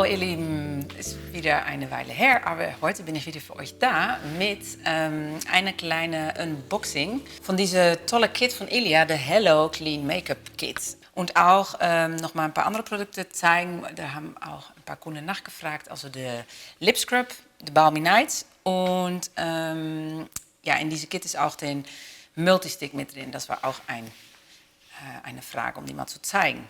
Hallo ihr Lieben, ist wieder eine Weile her, aber heute bin ich wieder für euch da mit einer kleinen Unboxing von dieser tolle Kit von Ilia, der Hello Clean Make-up Kit. Und auch noch mal ein paar andere Produkte zeigen. Da haben auch ein paar Kunden nachgefragt. Also der Lip Scrub, der Balmy Night. Und ja, in diese Kit ist auch den Multistick mit drin. Das war auch eine Frage, um die mal zu zeigen.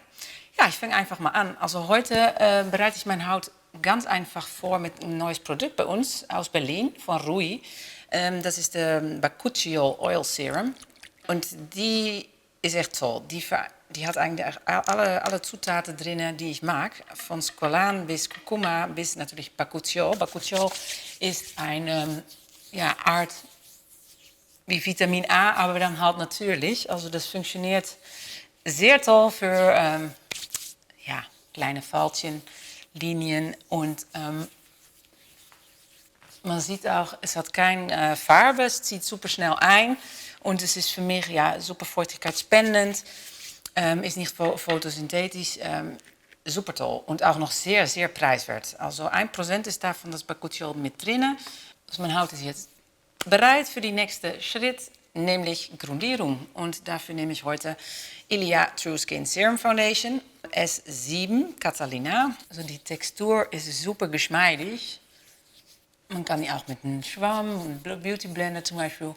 Ja, ich fange einfach mal an. Also heute bereite ich meine Haut ganz einfach vor mit ein neues Produkt bei uns aus Berlin von Rui. Das ist der Bakuchiol Oil Serum. Und die ist echt toll. Die hat eigentlich alle Zutaten drin, die ich mag. Von Squalane bis Kurkuma bis natürlich Bakuchiol. Bakuchiol ist eine Art wie Vitamin A, aber dann halt natürlich. Also das funktioniert sehr toll für kleine Faltchen, Linien und man sieht auch, es hat keine Farbe, es zieht super schnell ein und es ist für mich super feuchtigkeitsspendend, ist nicht photosynthetisch, super toll und auch noch sehr, sehr preiswert. Also 1% ist davon das Bakuchiol mit drin. Also meine Haut ist jetzt bereit für die nächste Schritt, nämlich Grundierung. Und dafür nehme ich heute Ilia True Skin Serum Foundation S7 Catalina. Also die Textur ist super geschmeidig. Man kann die auch mit einem Schwamm und Beauty Blender zum Beispiel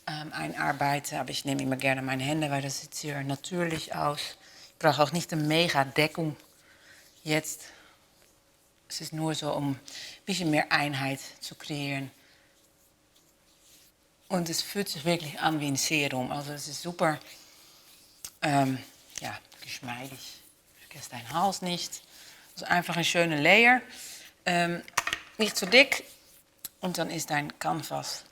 einarbeiten. Aber ich nehme immer gerne meine Hände, weil das sieht sehr natürlich aus. Ich brauche auch nicht eine mega Deckung jetzt. Es ist nur so, um ein bisschen mehr Einheit zu kreieren. Und es fühlt sich wirklich an wie ein Serum. Also es ist super geschmeidig. Vergiss deinen Hals nicht. Also einfach ein schöner Layer. Nicht zu dick. Und dann ist dein Canvas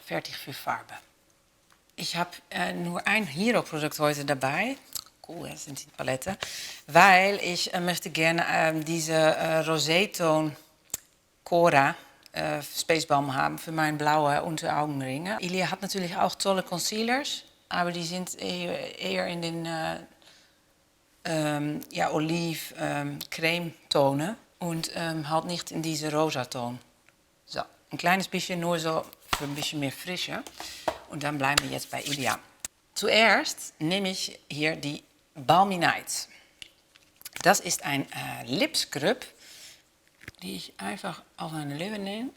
fertig für Farbe. Ich habe nur ein Hero-Produkt heute dabei. Cool, das sind die Paletten. Weil ich möchte gerne diese Roséton Cora Space Balm haben für meine blaue Unteraugenringe. Ilia hat natürlich auch tolle Concealers, aber die sind eher in den Oliv-Creme-Tonen und halt nicht in diese Rosaton. So, ein kleines bisschen nur so für ein bisschen mehr Frische. Und dann bleiben wir jetzt bei Ilia. Zuerst nehme ich hier die Balmy Night. Das ist ein Lip Scrub, die ich einfach auf meine Lippen nehme.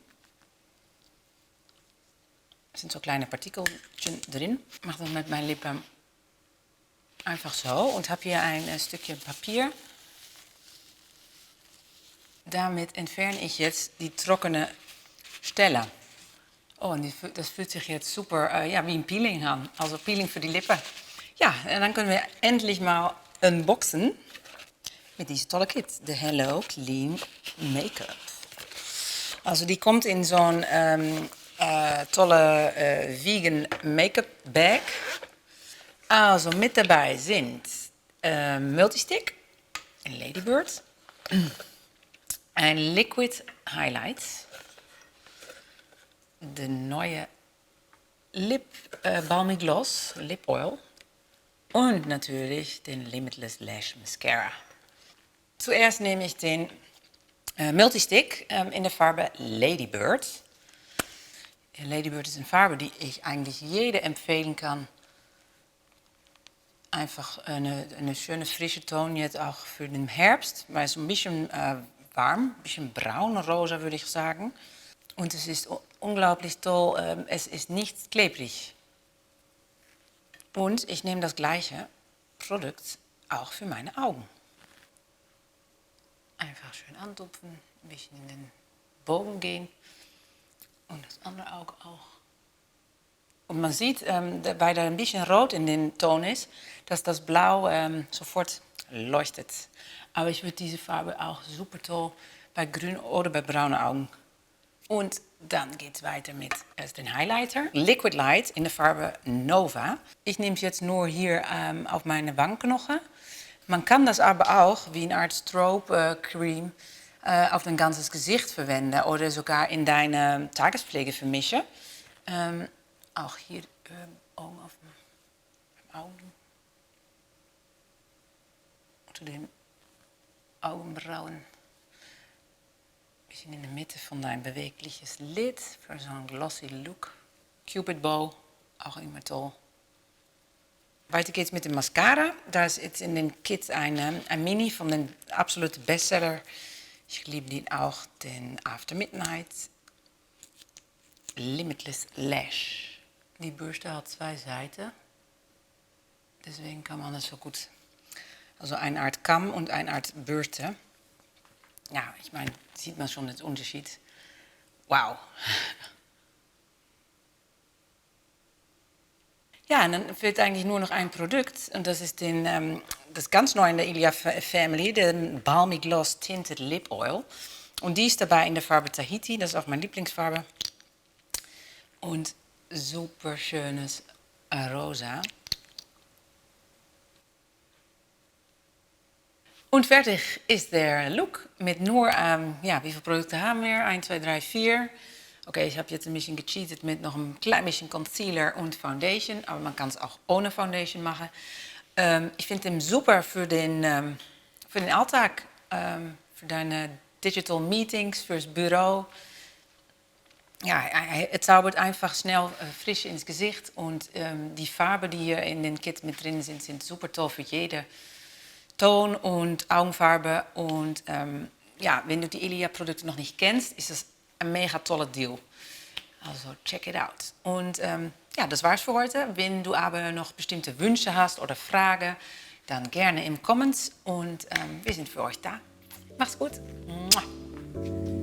Er sind so kleine Partikelchen drin. Ich mache das mit meinen Lippen einfach so und habe hier ein Stückchen Papier. Damit entferne ich jetzt die trockene Stellen. Oh, und das fühlt sich jetzt super wie ein Peeling an. Also Peeling für die Lippen. Ja, en dann können wir endlich mal unboxen mit diese tolle Kit. De Hello Clean Make-up. Also die kommt in zo'n tolle vegan Make-up Bag. Also mit dabei sind Multistick, een Ladybird, ein Liquid Highlight, de neue Balmy Gloss Lip Oil und natürlich den Limitless Lash Mascara. Zuerst nehme ich den Multistick in der Farbe Ladybird. Ladybird ist eine Farbe, die ich eigentlich jedem empfehlen kann. Einfach eine schöne frische Ton, jetzt auch für den Herbst, weil es ein bisschen warm, ein bisschen braun, rosa würde ich sagen. Und es ist unglaublich toll, es ist nicht klebrig. Und ich nehme das gleiche Produkt auch für meine Augen. Einfach schön antupfen, ein bisschen in den Bogen gehen und das andere Auge auch. Und man sieht, weil da ein bisschen rot in den Ton ist, dass das Blau sofort leuchtet. Aber ich würde diese Farbe auch super toll bei grün oder bei braune Augen. Und dann geht es weiter mit den Highlighter. Liquid Light in der Farbe Nova. Ich nehme es jetzt nur hier auf meine Wangenknochen. Man kann das aber auch wie eine Art Strobe Cream auf dein ganzes Gesicht verwenden oder sogar in deine Tagespflege vermischen. Auch hier oben auf dem Augen. Unter den Augenbrauen. Bisschen in der Mitte von dein bewegliches Lid für so einen glossy Look. Cupid Bow, auch immer toll. Weiter geht's mit dem Mascara. Da ist jetzt in den Kit ein Mini von den absoluten Bestseller. Ich liebe den auch, den After Midnight Limitless Lash. Die Bürste hat 2 Seiten. Deswegen kann man das so gut. Also eine Art Kamm und eine Art Bürste. Ja, ich meine, sieht man schon den Unterschied. Wow. Ja, und dann fehlt eigentlich nur noch ein Produkt. Und das ist das ganz neu in der Ilia Family, den Balmy Gloss Tinted Lip Oil. Und die ist dabei in der Farbe Tahiti, das ist auch meine Lieblingsfarbe. Und super schönes Rosa. Und fertig ist der Look mit nur, ja, wie viele Produkte haben wir? 1, 2, 3, 4. Okay, ich habe jetzt ein bisschen gecheatet mit noch ein klein bisschen Concealer und Foundation, aber man kann es auch ohne Foundation machen. Ich finde ihn super für den Alltag, für deine Digital Meetings, fürs Büro. Ja, es zaubert einfach schnell frisch ins Gesicht und die Farben, die hier in den Kit mit drin sind, sind super toll für jede Ton und Augenfarbe. Und ja, wenn du die Ilia-Produkte noch nicht kennst, ist es ein mega toller Deal. Also check it out. Und ja, das war's für heute. Wenn du aber noch bestimmte Wünsche hast oder Fragen, dann gerne im Comments und wir sind für euch da. Macht's gut. Mua.